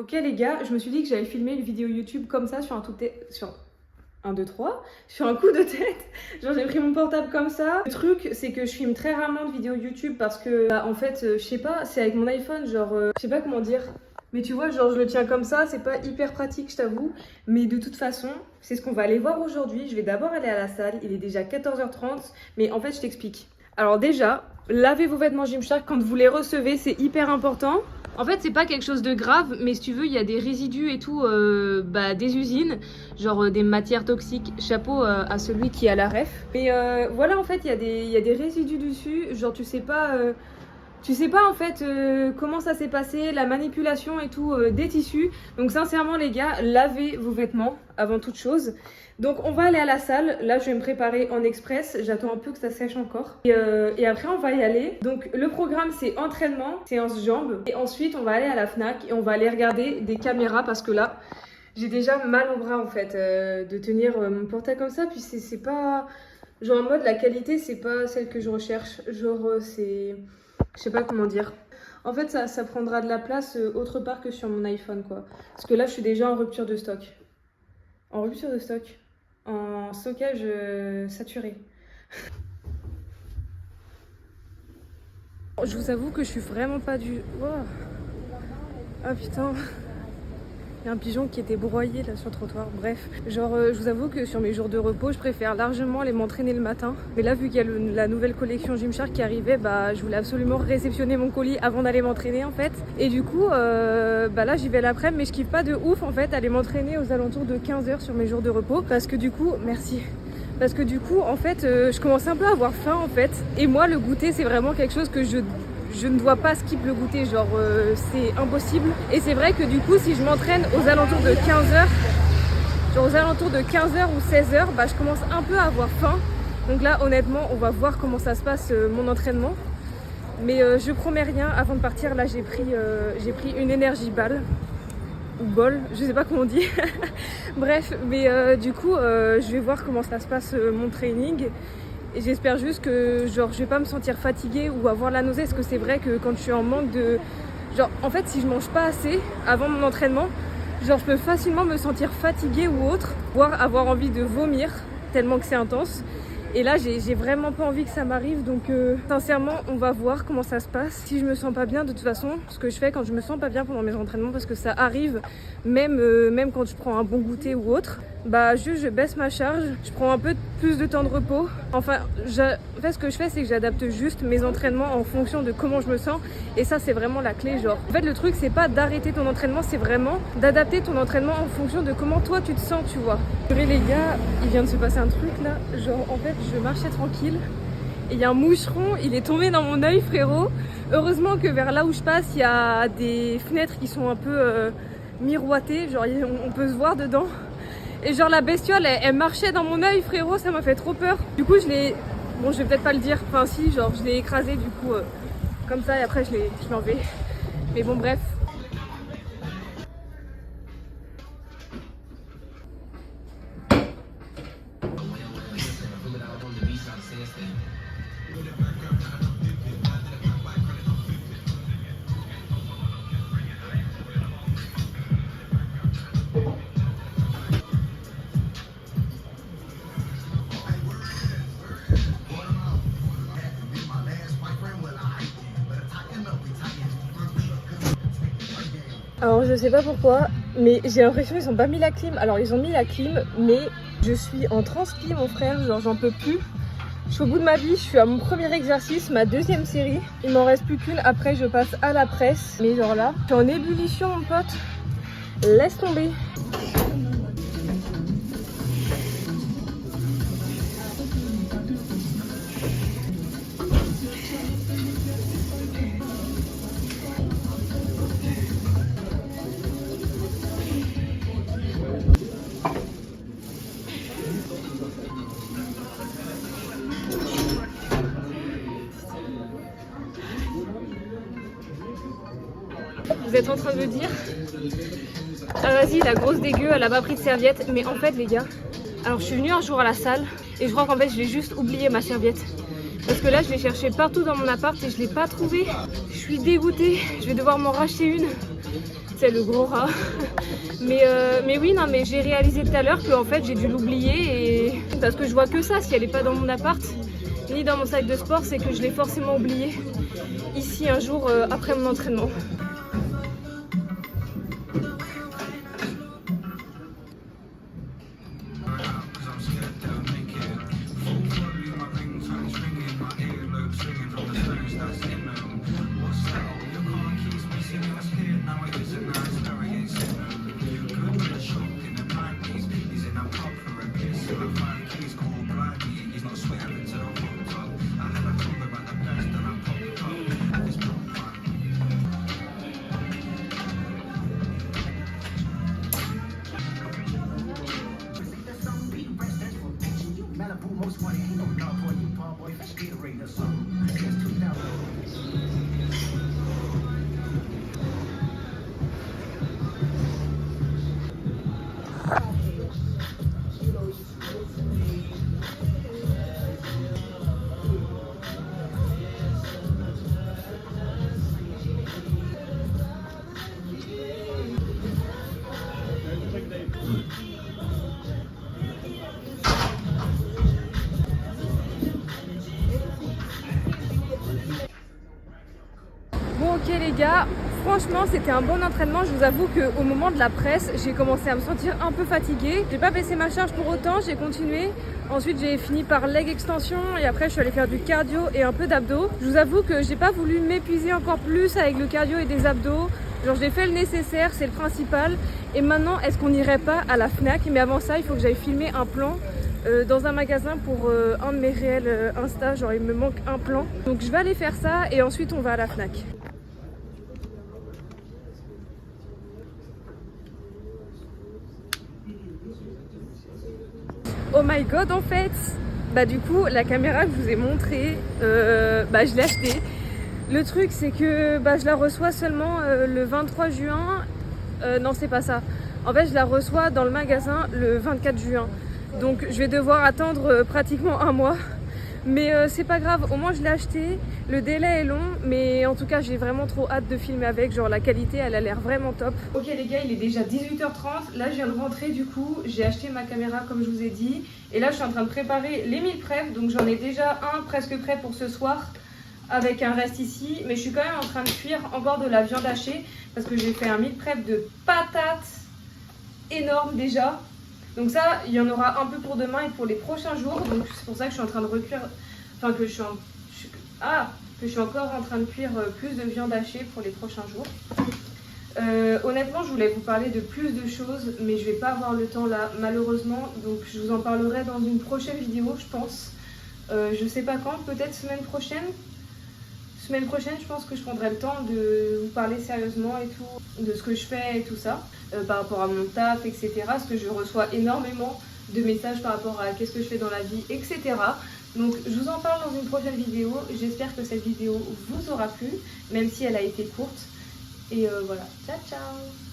Ok les gars, je me suis dit que j'allais filmer une vidéo YouTube comme ça sur un sur un coup de tête. Genre j'ai pris mon portable comme ça. Le truc c'est que je filme très rarement de vidéos YouTube parce que bah, en fait je sais pas, c'est avec mon iPhone, genre je sais pas comment dire. Mais tu vois, genre je le tiens comme ça, c'est pas hyper pratique je t'avoue. Mais de toute façon, c'est ce qu'on va aller voir aujourd'hui. Je vais d'abord aller à la salle, il est déjà 14h30. Mais en fait je t'explique. Alors déjà, lavez vos vêtements Gymshark quand vous les recevez, c'est hyper important. En fait, c'est pas quelque chose de grave, mais si tu veux, il y a des résidus et tout des usines, genre des matières toxiques. Chapeau à celui qui a la ref. Mais voilà, en fait, il y a des résidus dessus. Genre, tu sais pas en fait comment ça s'est passé, la manipulation et tout des tissus. Donc sincèrement les gars, lavez vos vêtements avant toute chose. Donc on va aller à la salle, là je vais me préparer en express, j'attends un peu que ça sèche encore. Et après on va y aller. Donc le programme c'est entraînement, séance jambes. Et ensuite on va aller à la Fnac et on va aller regarder des caméras parce que là j'ai déjà mal au bras en fait de tenir mon portable comme ça. Puis c'est pas... Genre en mode la qualité c'est pas celle que je recherche. Genre c'est... Je sais pas comment dire. En fait, ça prendra de la place autre part que sur mon iPhone, quoi. Parce que là, je suis déjà en rupture de stock. En rupture de stock. En stockage saturé. Je vous avoue que je suis vraiment pas du... Wow. Ah putain. Il y a un pigeon qui était broyé là sur le trottoir. Bref, genre je vous avoue que sur mes jours de repos, je préfère largement aller m'entraîner le matin. Mais là, vu qu'il y a la nouvelle collection Gymshark qui arrivait, bah je voulais absolument réceptionner mon colis avant d'aller m'entraîner en fait. Et du coup, là j'y vais l'après-midi, mais je kiffe pas de ouf en fait aller m'entraîner aux alentours de 15h sur mes jours de repos. Parce que du coup, merci. Parce que du coup, en fait, je commence un peu à avoir faim en fait. Et moi, le goûter, c'est vraiment quelque chose que je ne dois pas skip le goûter, genre c'est impossible. Et c'est vrai que du coup si je m'entraîne aux alentours de 15h, genre aux alentours de 15h ou 16h, bah je commence un peu à avoir faim. Donc là honnêtement on va voir comment ça se passe mon entraînement. Mais je promets rien avant de partir. Là j'ai pris une énergie balle ou bol, je sais pas comment on dit. Bref, mais du coup je vais voir comment ça se passe mon training. Et j'espère juste que genre je vais pas me sentir fatiguée ou avoir la nausée, parce que c'est vrai que quand je suis en manque de... Genre en fait si je mange pas assez avant mon entraînement, genre je peux facilement me sentir fatiguée ou autre, voire avoir envie de vomir tellement que c'est intense. Et là j'ai vraiment pas envie que ça m'arrive, donc sincèrement on va voir comment ça se passe. Si je me sens pas bien, de toute façon ce que je fais quand je me sens pas bien pendant mes entraînements, parce que ça arrive même quand je prends un bon goûter ou autre, bah je baisse ma charge, je prends un peu plus de temps de repos. Enfin en fait ce que je fais c'est que j'adapte juste mes entraînements en fonction de comment je me sens, et ça c'est vraiment la clé. Genre en fait le truc c'est pas d'arrêter ton entraînement, c'est vraiment d'adapter ton entraînement en fonction de comment toi tu te sens, tu vois. Les gars, il vient de se passer un truc là, genre en fait je marchais tranquille et il y a un moucheron, il est tombé dans mon œil frérot. Heureusement que vers là où je passe il y a des fenêtres qui sont un peu miroitées, genre on peut se voir dedans. Et genre la bestiole elle marchait dans mon œil frérot, ça m'a fait trop peur. Du coup je l'ai... Bon je vais peut-être pas le dire, enfin si, genre je l'ai écrasé du coup comme ça, et après je l'ai enlevé. Mais bon bref. Alors je sais pas pourquoi, mais j'ai l'impression qu'ils ont pas mis la clim. Alors ils ont mis la clim, mais je suis en transpi mon frère, genre j'en peux plus. Je suis au bout de ma vie, je suis à mon premier exercice, ma deuxième série. Il m'en reste plus qu'une, après je passe à la presse. Mais genre là, je suis en ébullition mon pote. Laisse tomber. Vous êtes en train de me dire ah vas-y la grosse dégueu, elle a pas pris de serviette. Mais en fait les gars, alors je suis venue un jour à la salle et je crois qu'en fait j'ai juste oublié ma serviette. Parce que là je l'ai cherchée partout dans mon appart et je l'ai pas trouvée. Je suis dégoûtée, je vais devoir m'en racheter une. c'était le gros rat. Mais oui, non, mais j'ai réalisé tout à l'heure qu'en fait j'ai dû l'oublier et parce que je vois que ça, si elle est pas dans mon appart ni dans mon sac de sport, c'est que je l'ai forcément oublié ici un jour après mon entraînement. Bon ok les gars, franchement c'était un bon entraînement. Je vous avoue qu'au moment de la presse, j'ai commencé à me sentir un peu fatiguée. J'ai pas baissé ma charge pour autant, j'ai continué. Ensuite j'ai fini par leg extension et après je suis allée faire du cardio et un peu d'abdos. Je vous avoue que j'ai pas voulu m'épuiser encore plus avec le cardio et des abdos. Genre j'ai fait le nécessaire, c'est le principal. Et maintenant est-ce qu'on n'irait pas à la Fnac? Mais avant ça il faut que j'aille filmer un plan dans un magasin pour un de mes réels Insta. Genre il me manque un plan. Donc je vais aller faire ça et ensuite on va à la Fnac. Oh my god, en fait, bah du coup la caméra que je vous ai montrée, je l'ai achetée. Le truc c'est que je la reçois seulement le 23 juin. Non c'est pas ça. En fait je la reçois dans le magasin le 24 juin. Donc je vais devoir attendre pratiquement un mois. Mais c'est pas grave, au moins je l'ai acheté. Le délai est long, mais en tout cas j'ai vraiment trop hâte de filmer avec. Genre la qualité elle a l'air vraiment top. Ok les gars, il est déjà 18h30. Là je viens de rentrer du coup. J'ai acheté ma caméra comme je vous ai dit. Et là je suis en train de préparer les meal prep. Donc j'en ai déjà un presque prêt pour ce soir, avec un reste ici. Mais je suis quand même en train de cuire encore de la viande hachée, parce que j'ai fait un meal prep de patates énorme déjà. Donc ça, il y en aura un peu pour demain et pour les prochains jours. Donc c'est pour ça que je suis en train de recuire, enfin que je suis encore en train de cuire plus de viande hachée pour les prochains jours. Honnêtement, je voulais vous parler de plus de choses, mais je vais pas avoir le temps là, malheureusement. Donc je vous en parlerai dans une prochaine vidéo, je pense. Je sais pas quand, peut-être semaine prochaine. Semaine prochaine, je pense que je prendrai le temps de vous parler sérieusement et tout, de ce que je fais et tout ça, par rapport à mon taf, etc. Parce que je reçois énormément de messages par rapport à qu'est-ce que je fais dans la vie, etc. Donc je vous en parle dans une prochaine vidéo. J'espère que cette vidéo vous aura plu, même si elle a été courte. Et voilà, ciao ciao!